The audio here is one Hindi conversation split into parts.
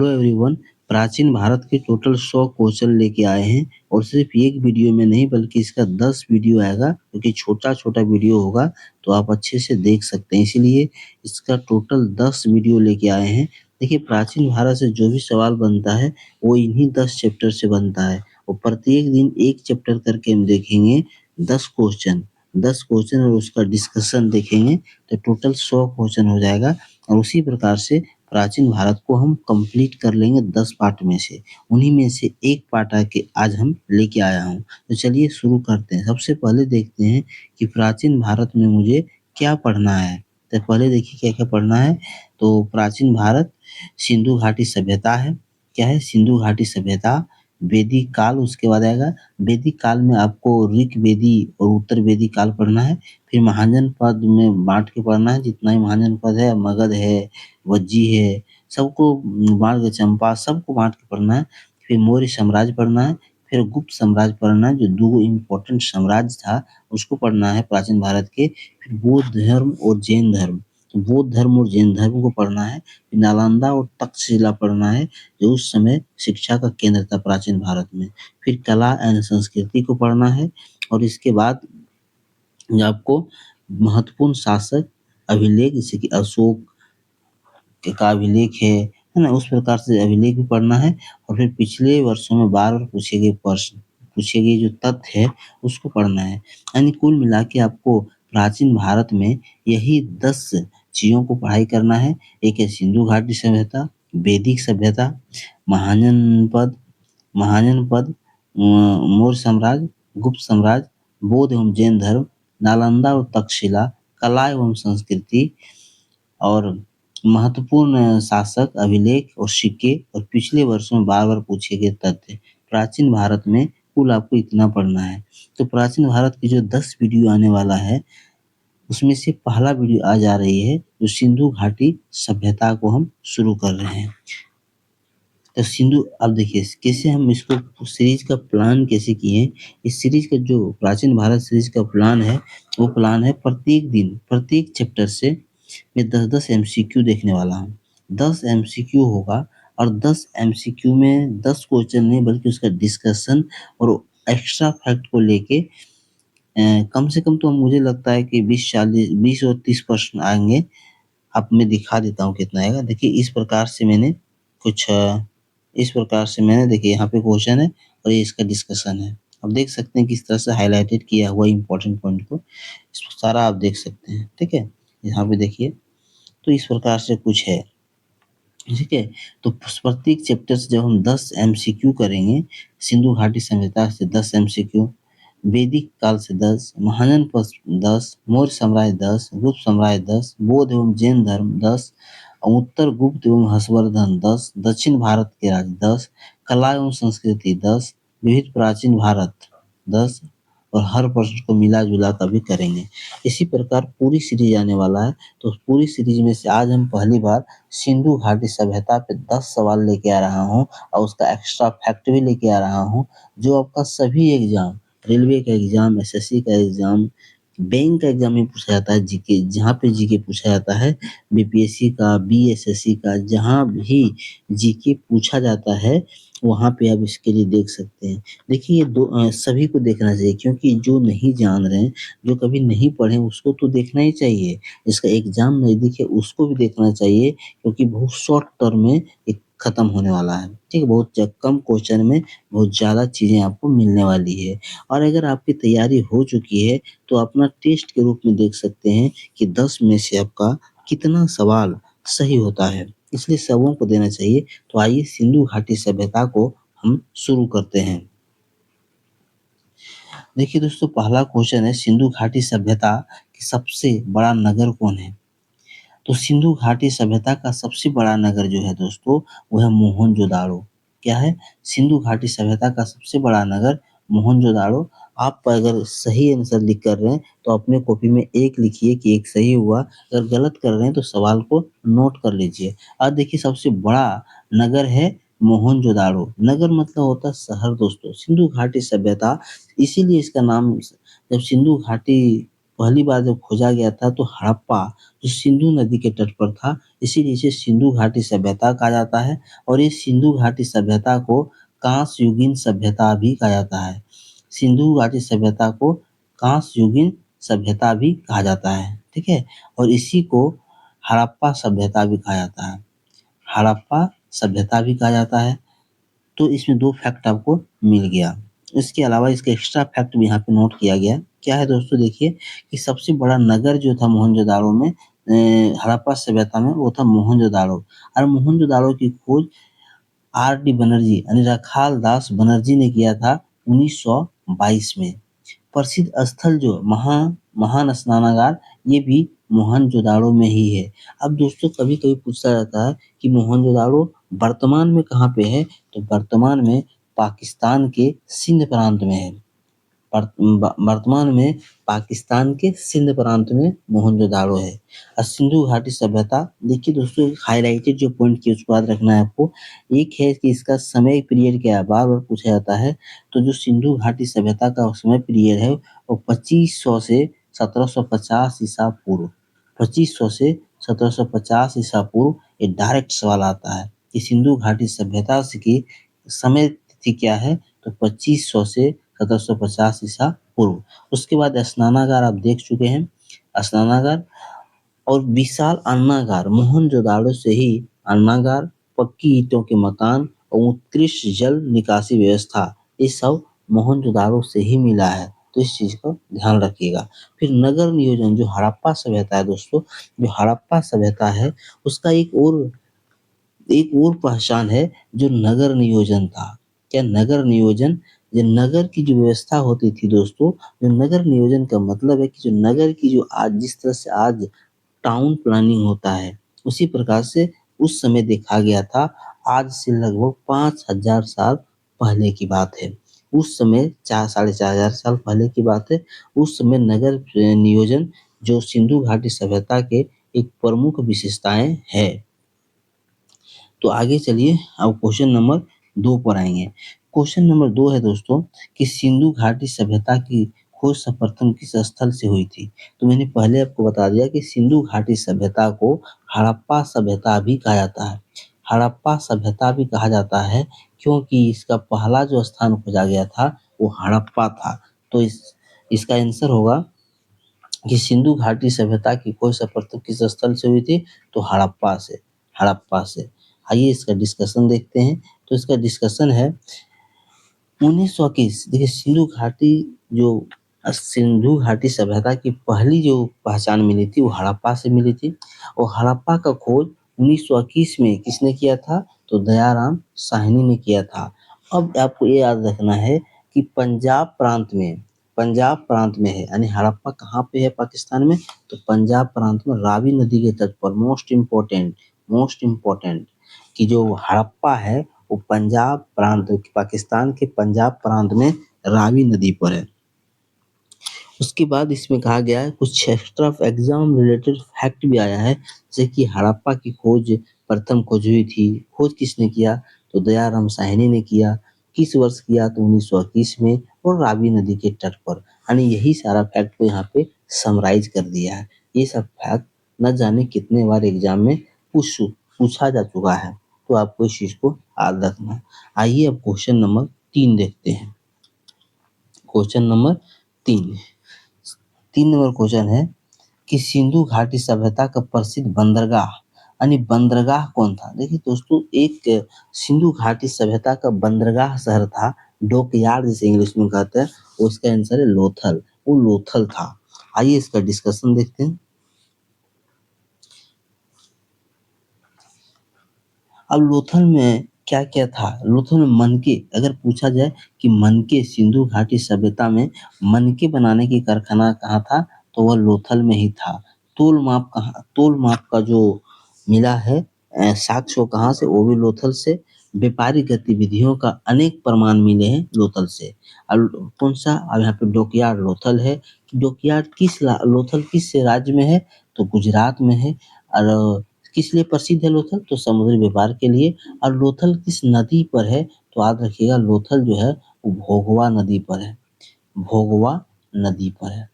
Hello everyone. प्राचीन भारत के टोटल 100 क्वेश्चन लेके आए हैं और सिर्फ एक वीडियो में नहीं बल्कि इसका 10 वीडियो आएगा, क्योंकि छोटा-छोटा वीडियो होगा तो आप अच्छे से देख सकते हैं। इसीलिए इसका टोटल 10 वीडियो लेके आए हैं। देखिए, प्राचीन भारत से जो भी सवाल बनता है वो इन्हीं 10 चैप्टर से बनता है और प्रत्येक दिन एक चैप्टर करके हम देखेंगे 10 क्वेश्चन। 10 क्वेश्चन और उसका डिस्कशन देखेंगे तो टोटल 100 क्वेश्चन हो जाएगा और उसी प्रकार से प्राचीन भारत को हम कंप्लीट कर लेंगे 10 पार्ट में से। उन्हीं में से एक पार्ट आके आज हम लेके आया हूँ। तो चलिए शुरू करते हैं। सबसे पहले देखते हैं कि प्राचीन भारत में मुझे क्या पढ़ना है। तो पहले देखिए क्या-क्या पढ़ना है। तो प्राचीन भारत सिंधु घाटी सभ्यता है। क्या है? सिंधु घाटी सभ्यता, वैदिक काल उसके बाद आएगा। वैदिक काल में आपको ऋग वेदी और उत्तर वैदिक काल पढ़ना है। फिर महाजनपद में बाँट के पढ़ना है, जितना भी महाजनपद है, मगध है, वज्जी है, सबको बाँट के, चंपा सबको बाँट के पढ़ना है। फिर मौर्य साम्राज्य पढ़ना है, फिर गुप्त साम्राज्य पढ़ना है, जो 2 इम्पोर्टेंट साम्राज्य था उसको पढ़ना है प्राचीन भारत के। फिर बौद्ध धर्म और जैन धर्म, तो बौद्ध धर्म और जैन धर्म को पढ़ना है। फिर नालंदा और तक्षशिला पढ़ना है, जो उस समय शिक्षा का केंद्र था प्राचीन भारत में। फिर कला एंड संस्कृति को पढ़ना है और इसके बाद जो आपको महत्वपूर्ण शासक अभिलेख, जैसे कि अशोक का अभिलेख है ना? उस प्रकार से अभिलेख भी पढ़ना है और फिर पिछले वर्षों में बार-बार पूछे गए प्रश्न, पूछे गए जो तथ्य है उसको पढ़ना है। यानी कुल मिला के आपको प्राचीन भारत में यही 10 चीज़ों को पढ़ाई करना है। एक है सिंधु घाटी सभ्यता, वैदिक सभ्यता, महाजनपद महाजनपद, मौर्य साम्राज्य, गुप्त साम्राज्य, बौद्ध एवं जैन धर्म, नालंदा और तक्षशिला, कला एवं संस्कृति और महत्वपूर्ण शासक, अभिलेख और सिक्के और पिछले वर्षों में बार-बार पूछे गए तथ्य। प्राचीन भारत में कुल आपको इतना पढ़ना है। तो प्राचीन भारत की जो 10 वीडियो आने वाला है, उसमें से पहला वीडियो आज आ रही है, जो सिंधु घाटी सभ्यता को हम शुरू कर रहे हैं। तो सिंधु, अब देखिए कैसे हम इसको सीरीज का प्लान कैसे किए हैं। इस सीरीज का जो प्राचीन भारत सीरीज का प्लान है, वो प्लान है प्रत्येक दिन प्रत्येक चैप्टर से मैं 10-10 एमसीक्यू देखने वाला हूँ। 10 एमसीक्यू होगा और 10 एमसीक्यू में 10 क्वेश्चन नहीं बल्कि उसका डिस्कशन और एक्स्ट्रा फैक्ट को लेके कम से कम तो मुझे लगता है कि 20 और 30 प्रश्न आएँगे। अब मैं दिखा देता हूँ कितना आएगा। देखिए इस प्रकार से मैंने देखिए यहाँ पे क्वेश्चन है और ये इसका डिस्कशन है। आप देख सकते हैं किस तरह से हाइलाइटेड किया हुआ इम्पोर्टेंट पॉइंट को, इसको सारा आप देख सकते हैं, ठीक है? यहाँ पे देखिए, तो इस प्रकार से कुछ है, ठीक है? तो प्रत्येक चैप्टर से जब हम 10 एमसीक्यू करेंगे, सिंधु घाटी सभ्यता से 10 एमसीक्यू, वैदिक काल से 10, महाजनपद 10, मौर्य साम्राज्य 10, गुप्त साम्राज्य 10, बौद्ध एवं जैन धर्म 10, उत्तर गुप्त एवं हर्षवर्धन 10, दक्षिण भारत के राज्य 10, कला एवं संस्कृति 10, विविध प्राचीन भारत 10 और हर प्रश्न को मिला-जुला कर भी करेंगे। इसी प्रकार पूरी सीरीज आने वाला है, तो पूरी सीरीज में से आज हम पहली बार सिंधु घाटी सभ्यता पे 10 सवाल लेके आ रहा हूँ और उसका एक्स्ट्रा फैक्ट भी लेके आ रहा हूँ, जो आपका सभी एग्जाम, रेलवे का एग्जाम, एसएससी का एग्जाम, बैंक का एग्जाम में पूछा जाता है जीके, जहाँ पे जीके पूछा जाता है, बीपीएससी का, बीएसएससी का, जहाँ भी जीके पूछा जाता है, वहाँ पे आप इसके लिए देख सकते हैं। देखिए ये सभी को देखना चाहिए, क्योंकि जो नहीं जान रहे हैं, जो कभी नहीं पढ़े उसको तो देखना ही चाहिए। जिसका एग्जाम नज़दीक है उसको भी देखना चाहिए, क्योंकि बहुत शॉर्ट टर्म में ये खत्म होने वाला है। ठीक है? बहुत कम क्वेश्चन में बहुत ज़्यादा चीज़ें आपको मिलने वाली है। और अगर आपकी तैयारी हो चुकी है तो अपना टेस्ट के रूप में देख सकते हैं कि 10 में से आपका कितना सवाल सही होता है। इसलिए सबों को देना चाहिए। तो आइए सिंधु घाटी सभ्यता को हम शुरू करते हैं। देखिए दोस्तों, पहला क्वेश्चन है, सिंधु घाटी सभ्यता की सबसे बड़ा नगर कौन है? तो सिंधु घाटी सभ्यता का सबसे बड़ा नगर जो है दोस्तों, वो है मोहनजोदाड़ो। क्या है? सिंधु घाटी सभ्यता का सबसे बड़ा नगर मोहनजोदाड़ो। आप अगर सही आंसर लिख कर रहे हैं तो अपने कॉपी में 1 लिखिए कि 1 सही हुआ। अगर गलत कर रहे हैं तो सवाल को नोट कर लीजिए। अब देखिए सबसे बड़ा नगर है मोहनजोदाड़ो। नगर मतलब होता है शहर दोस्तों। सिंधु घाटी सभ्यता, इसीलिए इसका नाम, जब सिंधु घाटी पहली बार जब खोजा गया था तो हड़प्पा जो सिंधु नदी के तट पर था, इसीलिए इसे सिंधु घाटी सभ्यता कहा जाता है और इस सिंधु घाटी सभ्यता को कांस्य युगीन सभ्यता भी कहा जाता है। सिंधु घाटी सभ्यता को कांस्य युगीन सभ्यता भी कहा जाता है, ठीक है? और इसी को हड़प्पा सभ्यता भी कहा जाता है। हड़प्पा सभ्यता भी कहा जाता है। तो इसमें 2 फैक्ट आपको मिल गया। इसके अलावा इसका एक्स्ट्रा फैक्ट भी यहाँ पे नोट किया गया। क्या है दोस्तों, देखिए कि सबसे बड़ा नगर जो था मोहनजोदाड़ो में हड़प्पा सभ्यता में, वो था मोहनजोदाड़ो और मोहनजोदाड़ो की खोज आर.डी. बनर्जी यानी रखाल दास बनर्जी ने किया था 1922 में। प्रसिद्ध स्थल जो महान स्नानागार, ये भी मोहनजोदाड़ो में ही है। अब दोस्तों कभी-कभी पूछा जाता है कि मोहनजोदाड़ो वर्तमान में कहाँ पे है? तो वर्तमान में पाकिस्तान के सिंध प्रांत में है। वर्तमान में पाकिस्तान के सिंध प्रांत में मोहनजोदाड़ो है। और सिंधु घाटी सभ्यता, देखिए दोस्तों हाइलाइटेड जो पॉइंट किए उसको याद रखना है आपको। एक है कि इसका समय पीरियड क्या है, बार-बार पूछा जाता है। तो जो सिंधु घाटी सभ्यता का समय पीरियड है वो 2500 से 1750 ईसा पूर्व, 2500 से 1750 ईसा पूर्व, ये डायरेक्ट सवाल आता है कि सिंधु घाटी सभ्यता से की समय तिथि क्या है? तो 2500 से 1750 ईसा पूर्व। उसके बाद स्नानागार आप देख चुके हैं। स्नानागार और विशाल अन्नागार, मोहनजोदाड़ो से ही अन्नागार, पक्की ईंटों के मकान और उत्कृष्ट जल निकासी व्यवस्था, ये सब मोहनजोदाड़ो से ही मिला है। तो इस चीज को ध्यान रखिएगा। फिर नगर नियोजन, जो हड़प्पा सभ्यता है दोस्तों, जो हड़प्पा सभ्यता है उसका एक और पहचान है जो नगर नियोजन था। क्या नगर नियोजन? जो नगर की जो व्यवस्था होती थी दोस्तों, जो नगर नियोजन का मतलब है कि जो नगर की जो आज जिस तरह से आज टाउन प्लानिंग होता है, उसी प्रकार से उस समय देखा गया था। आज से लगभग 5000 साल पहले की बात है। उस समय 4 साढ़े 4000 साल पहले की बात है। उस समय नगर नियोजन जो सिंधु घाटी सभ्यता के एक प्रमुख विशेषताएं है। तो आगे चलिए अब क्वेश्चन नंबर 2 पर आएंगे। क्वेश्चन नंबर 2 है दोस्तों कि सिंधु घाटी सभ्यता की खोज सर्वप्रथम किस स्थल से हुई थी? तो मैंने पहले आपको बता दिया कि सिंधु घाटी सभ्यता को हड़प्पा सभ्यता भी कहा जाता है। हड़प्पा सभ्यता भी कहा जाता है क्योंकि इसका पहला जो स्थान खोजा गया था वो हड़प्पा था। तो इसका आंसर होगा कि सिंधु घाटी सभ्यता की खोज सर्वप्रथम किस स्थल से हुई थी? तो हड़प्पा से। हड़प्पा से। आइए इसका डिस्कशन देखते हैं। तो इसका डिस्कशन है 1921। देखिए सिंधु घाटी सभ्यता की पहली जो पहचान मिली थी वो हड़प्पा से मिली थी और हड़प्पा का खोज 1921 में किसने किया था? तो दयाराम साहनी ने किया था। अब आपको ये याद रखना है कि पंजाब प्रांत में है, यानी हड़प्पा कहाँ पे है पाकिस्तान में? तो पंजाब प्रांत में रावी नदी के तट पर। मोस्ट इम्पोर्टेंट कि जो हड़प्पा है वो पंजाब प्रांत, पाकिस्तान के पंजाब प्रांत में रावी नदी पर है। उसके बाद इसमें कहा गया है कुछ एक्स्ट्रा एग्जाम रिलेटेड फैक्ट भी आया है, जैसे कि हड़प्पा की प्रथम खोज हुई थी। खोज किसने किया? तो दयाराम साहनी ने किया। किस वर्ष किया? तो 1921 में, और रावी नदी के तट पर। यानी यही सारा फैक्ट को यहाँ पे समराइज कर दिया है। ये सब फैक्ट न जाने कितने बार एग्जाम में पूछा जा चुका है, तो आपको इस चीज को याद रखना है। आइए अब क्वेश्चन नंबर 3 देखते हैं। क्वेश्चन नंबर 3 नंबर क्वेश्चन है कि सिंधु घाटी सभ्यता का प्रसिद्ध बंदरगाह, यानी बंदरगाह कौन था? देखिए दोस्तों, एक सिंधु घाटी सभ्यता का बंदरगाह शहर था, डॉकयार्ड जिसे इंग्लिश में कहते हैं। उसका आंसर है लोथल। वो लोथल था। आइए इसका डिस्कशन देखते हैं। अब लोथल में क्या क्या था? लोथल में मनके, अगर पूछा जाए कि मनके सिंधु घाटी सभ्यता में मनके बनाने की कारखाना कहाँ था? तो वह लोथल में ही था। तोल माप का जो मिला है साक्ष्य, वो कहाँ से? वो भी लोथल से। व्यापारिक गतिविधियों का अनेक प्रमाण मिले हैं लोथल से। और कौन सा? अब यहाँ पे डॉकयार्ड लोथल है। डॉकयार्ड लोथल किस राज्य में है? तो गुजरात में है। और किस लिए प्रसिद्ध है लोथल? तो समुद्री व्यापार के लिए। और लोथल किस नदी पर है? तो याद रखिएगा लोथल जो है वो भोगवा नदी पर है। भोगवा नदी पर है।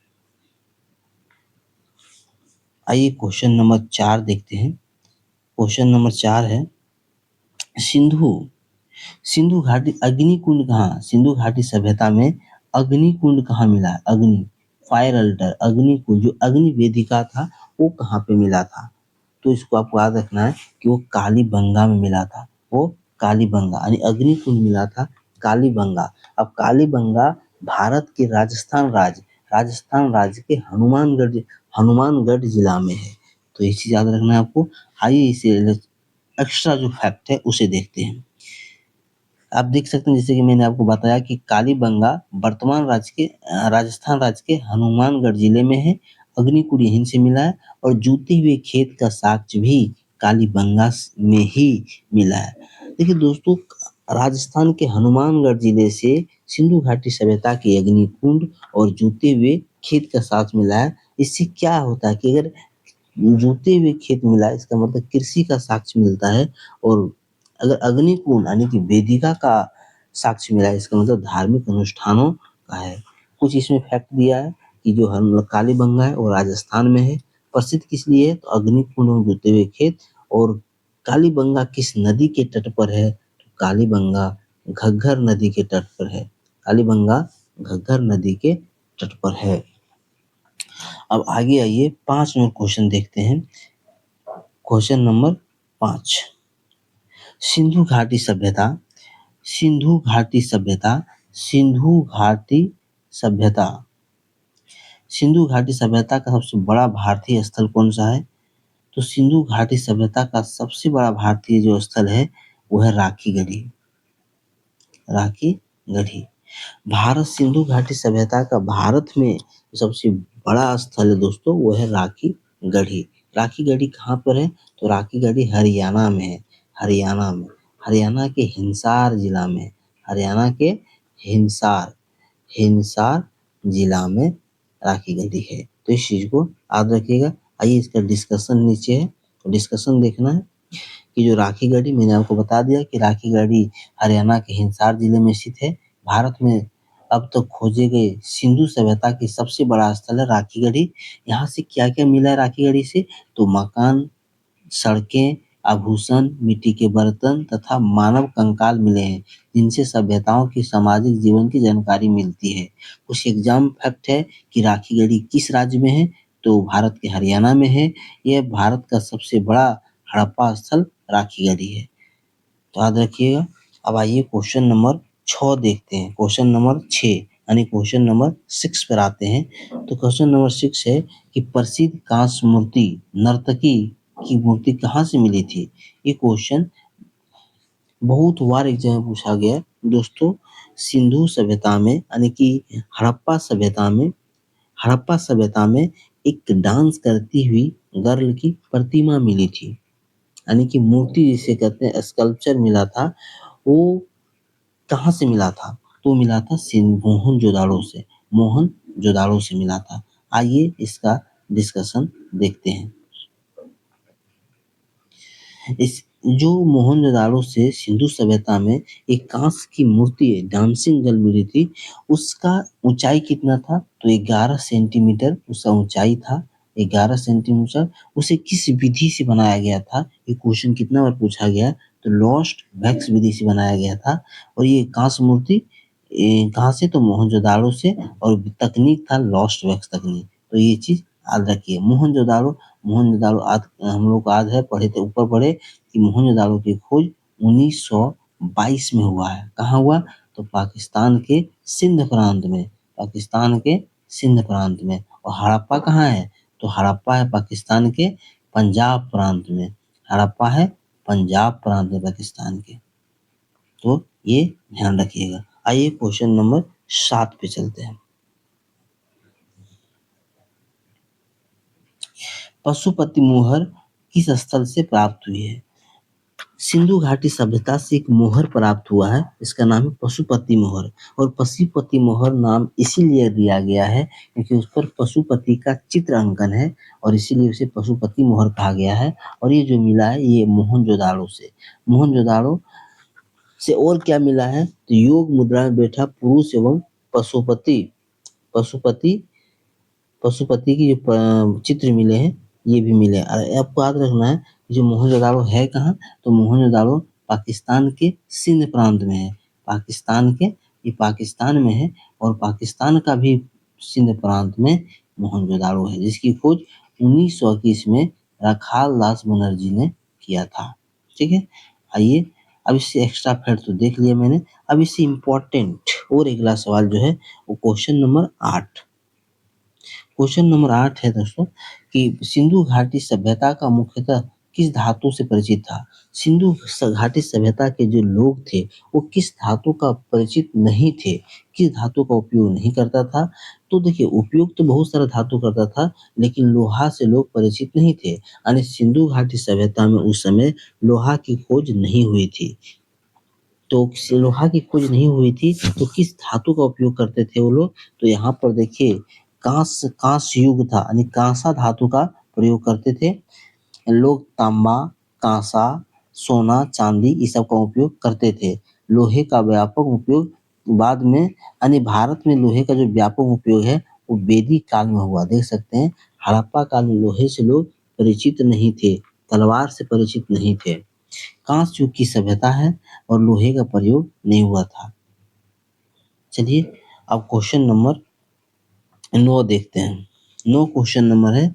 आइए क्वेश्चन नंबर 4 देखते हैं। क्वेश्चन नंबर 4 है सिंधु सिंधु घाटी अग्निकुंड कहाँ, सिंधु घाटी सभ्यता में अग्निकुंड कहाँ मिला है? अग्नि फायर अल्टर अग्निकुंड जो अग्नि वेदिका था वो कहाँ पे मिला था? तो इसको आपको याद रखना है कि वो कालीबंगा में मिला था। वो कालीबंगा यानी अग्निकुंड मिला था कालीबंगा। अब कालीबंगा भारत के राजस्थान राज्य के हनुमानगढ़ जिला में है। तो ये चीज याद रखना है आपको। आइए इसे एक्स्ट्रा जो फैक्ट है उसे देखते हैं। आप देख सकते हैं जैसे कि मैंने आपको बताया कि कालीबंगा वर्तमान राजस्थान राज्य के हनुमानगढ़ जिले में है। अग्निकुंड यहीं से मिला है और जूते हुए खेत का साक्ष्य भी कालीबंगा में ही मिला है। देखिए दोस्तों, राजस्थान के हनुमानगढ़ जिले से सिंधु घाटी सभ्यता के अग्निकुंड और जूते हुए खेत का साक्ष्य मिला है। इससे क्या होता है कि अगर जूते हुए खेत मिला है इसका मतलब कृषि का साक्ष्य मिलता है, और अगर अग्निकुंड यानी कि वेदिका का साक्ष्य मिला है इसका मतलब धार्मिक अनुष्ठानों का है। कुछ इसमें फैक्ट दिया है कि जो हम कालीबंगा है वो राजस्थान में है। प्रसिद्ध किस लिए है? तो अग्निकुंड और जूते हुए खेत। और कालीबंगा किस नदी के तट पर है? तो कालीबंगा घग्गर नदी के तट पर है। कालीबंगा घग्गर नदी के तट पर है। अब आगे आइए 5 नंबर क्वेश्चन देखते हैं। क्वेश्चन नंबर 5, सिंधु घाटी सभ्यता सिंधु घाटी सभ्यता सिंधु घाटी सभ्यता सिंधु घाटी सभ्यता का सबसे बड़ा भारतीय स्थल कौन सा है? तो सिंधु घाटी सभ्यता का सबसे बड़ा भारतीय जो स्थल है वो है राखी गढ़ी। राखी गढ़ी भारत सिंधु घाटी सभ्यता का भारत में सबसे बड़ा स्थल है दोस्तों, वो है राखी गढ़ी। राखी गढ़ी कहाँ पर है? तो राखी गढ़ी हरियाणा में है। हरियाणा में हरियाणा के हिसार जिला में हरियाणा के हिसार हिसार जिला में राखी गढ़ी है। तो इस चीज को याद रखिएगा। आइए इसका डिस्कशन नीचे है, तो डिस्कशन देखना है कि जो राखी गढ़ी मैंने आपको बता दिया कि राखी गढ़ी हरियाणा के हिसार जिले में स्थित है। भारत में अब तक खोजे गए सिंधु सभ्यता की सबसे बड़ा स्थल है राखी गढ़ी। यहाँ से क्या क्या मिला है राखी गढ़ी से? तो मकान, सड़कें, आभूषण, मिट्टी के बर्तन तथा मानव कंकाल मिले हैं, जिनसे सभ्यताओं की सामाजिक जीवन की जानकारी मिलती है। कुछ एग्जाम फैक्ट है कि राखी गढ़ी किस राज्य में है? तो भारत के हरियाणा में है। यह भारत का सबसे बड़ा हड़प्पा स्थल राखी गढ़ी है। तो याद रखिएगा। अब आइए क्वेश्चन नंबर 6 देखते हैं। क्वेश्चन नंबर 6 यानी क्वेश्चन नंबर 6 पर आते हैं। तो क्वेश्चन नंबर 6 है कि प्रसिद्ध कांस्य मूर्ति नर्तकी की मूर्ति कहाँ से मिली थी? ये क्वेश्चन बहुत बार एग्जाम में पूछा गया है। दोस्तों, सिंधु सभ्यता में यानी कि हड़प्पा सभ्यता में एक डांस करती हुई गर्ल की प्रतिमा मिली थी, यानी कि मूर्ति जिसे कहते हैं स्कल्पचर मिला था। वो कहाँ से मिला था? तो मिला था मोहनजोदाड़ो से। मोहनजोदाड़ो से मिला था। आइए इसका डिस्कशन देखते हैं। इस जो मोहनजोदाड़ो से सिंधु सभ्यता में एक कांस्य की मूर्ति है डांसिंग गर्ल मिली थी, उसका ऊंचाई कितना था? तो 11 सेंटीमीटर उसका ऊंचाई था। 11 सेंटीमीटर। उसे किस विधि से बनाया गया था? ये क्वेश्चन कितना बार पूछा गया? तो लॉस्ट वैक्स विधि से बनाया गया था। और ये कांस्य मूर्ति कहाँ से? तो मोहनजोदाड़ो से। और तकनीक था लॉस्ट वैक्स तकनीक। तो ये चीज याद रखिए। मोहनजोदाड़ो आज हम लोग को याद है, पढ़े थे ऊपर पढ़े कि मोहनजोदाड़ो की खोज 1922 में हुआ है। कहाँ हुआ? तो पाकिस्तान के सिंध प्रांत में। पाकिस्तान के सिंध प्रांत में। और हड़प्पा कहाँ है? तो हड़प्पा है पाकिस्तान के पंजाब प्रांत में। हड़प्पा है पंजाब प्रांत में पाकिस्तान के। तो ये ध्यान रखिएगा। आइए क्वेश्चन नंबर 7 पे चलते हैं। पशुपति मोहर किस स्थल से प्राप्त हुई है? सिंधु घाटी सभ्यता से एक मोहर प्राप्त हुआ है, इसका नाम है पशुपति मोहर। और पशुपति मोहर नाम इसीलिए दिया गया है क्योंकि उस पर पशुपति का चित्र अंकन है और इसीलिए उसे पशुपति मोहर कहा गया है। और ये जो मिला है ये मोहनजोदाड़ो से। मोहनजोदाड़ो से और क्या मिला है? तो योग मुद्रा में बैठा पुरुष एवं पशुपति पशुपति पशुपति की जो चित्र मिले हैं ये भी मिले। और आपको याद रखना है कि जो मोहनजोदाड़ो है कहाँ, तो मोहनजोदाड़ो पाकिस्तान के सिंध प्रांत में है। पाकिस्तान के, ये पाकिस्तान में है और पाकिस्तान का भी सिंध प्रांत में मोहनजोदाड़ो है, जिसकी खोज 1921 में रखाल दास बनर्जी ने किया था। ठीक है, आइए अब इससे एक्स्ट्रा फैक्ट तो देख लिया मैंने, अब इससे इम्पोर्टेंट और अगला सवाल जो है वो क्वेश्चन नंबर 8। क्वेश्चन नंबर 8 है दोस्तों कि सिंधु घाटी सभ्यता का मुख्यतः किस धातु से परिचित था? सिंधु घाटी सभ्यता के जो लोग थे वो किस धातु का परिचित नहीं थे, किस धातु का उपयोग नहीं करता था? तो देखिए, उपयोग तो बहुत सारा धातु करता था, लेकिन लोहा से लोग परिचित नहीं थे। यानी सिंधु घाटी सभ्यता में उस समय लोहा की खोज नहीं हुई थी। तो लोहा की खोज नहीं हुई थी, तो किस धातु का उपयोग करते थे वो लोग? तो यहाँ पर देखिए, कांस्य युग था, यानी कांसा धातु का प्रयोग करते थे। लोग तांबा, कांसा, सोना, चांदी ये सब का उपयोग करते थे। लोहे का व्यापक उपयोग बाद में, यानी भारत में लोहे का जो व्यापक उपयोग है वो वैदिक काल में हुआ। देख सकते हैं, हड़प्पा काल में लोहे से लोग परिचित नहीं थे, तलवार से परिचित नहीं थे। कांस्य युग की सभ्यता है और लोहे का प्रयोग नहीं हुआ था। चलिए अब क्वेश्चन नंबर 9 देखते हैं। 9 क्वेश्चन नंबर है,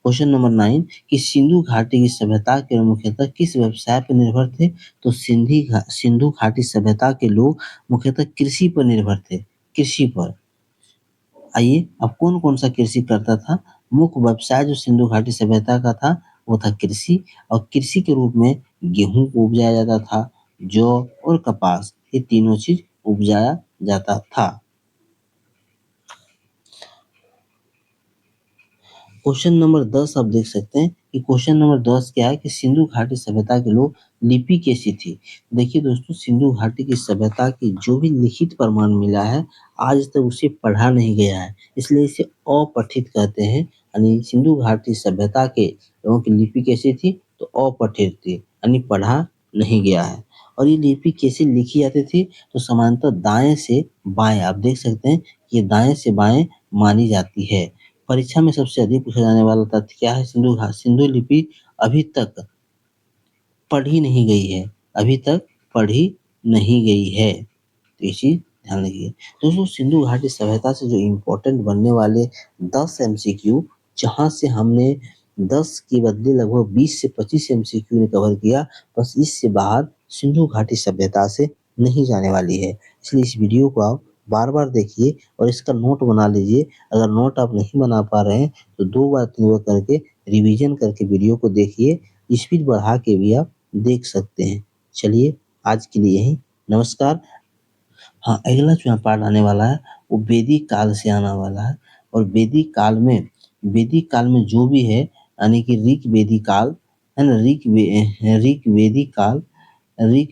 क्वेश्चन नंबर 9 कि सिंधु घाटी की सभ्यता के लोग मुख्यतः किस व्यवसाय पर निर्भर थे? तो सिंधु घाटी सभ्यता के लोग मुख्यतः कृषि पर निर्भर थे, कृषि पर। आइए, अब कौन-कौन सा कृषि करता था? मुख्य व्यवसाय जो सिंधु घाटी सभ्यता का था वो था कृषि, और कृषि के रूप में गेहूँ को उपजाया जाता था, जौ और कपास, ये तीनों चीज़ उपजाया जाता था। क्वेश्चन नंबर 10 आप देख सकते हैं कि क्वेश्चन नंबर 10 क्या है कि सिंधु घाटी सभ्यता के लोग लिपि कैसी थी? देखिए दोस्तों, सिंधु घाटी की सभ्यता की जो भी लिखित प्रमाण मिला है आज तक उसे पढ़ा नहीं गया है, इसलिए इसे अपठित कहते हैं। यानी सिंधु घाटी सभ्यता के लोगों की लिपि कैसी थी? तो अपठित थी, यानी पढ़ा नहीं गया है। और ये लिपि कैसे लिखी जाती थी? तो सामान्यतः दाएं से बाएं, आप देख सकते हैं कि ये दाएं से बाएं मानी जाती है। परीक्षा में सबसे अधिक पूछा जाने वाला तथ्य क्या है? सिंधु लिपि अभी तक पढ़ी नहीं गई है, अभी तक पढ़ी नहीं गई है। तो ये चीज़ ध्यान रखिए। दोस्तों, सिंधु घाटी सभ्यता से जो इम्पोर्टेंट बनने वाले 10 एमसीक्यू, जहाँ से हमने 10 के बदले लगभग 20 से 25 एमसीक्यू ने कवर किया, बस इससे बाहर सिंधु घाटी सभ्यता से नहीं जाने वाली है। इसलिए इस वीडियो को आप बार-बार देखिए और इसका नोट बना लीजिए। अगर नोट आप नहीं बना पा रहे हैं तो 2 बार 3 बार करके रिवीजन करके वीडियो को देखिए। स्पीड बढ़ा के भी आप देख सकते हैं। चलिए, आज के लिए यही। नमस्कार। हाँ, अगला जो यहाँ पार्ट आने वाला है वो वैदिक काल से आने वाला है। और वैदिक काल में जो भी है, यानी कि ऋक वैदिक काल, है ना, ऋक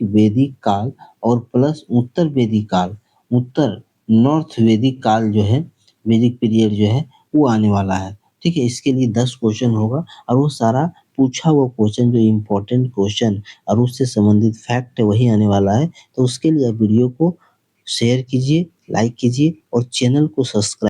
वैदिक काल और प्लस उत्तर वैदिक काल, उत्तर नॉर्थ वैदिक काल जो है, वैदिक पीरियड जो है वो आने वाला है। ठीक है, इसके लिए 10 क्वेश्चन होगा और वो सारा पूछा हुआ क्वेश्चन जो इम्पोर्टेंट क्वेश्चन और उससे संबंधित फैक्ट है वही आने वाला है। तो उसके लिए आप वीडियो को शेयर कीजिए, लाइक कीजिए और चैनल को सब्सक्राइब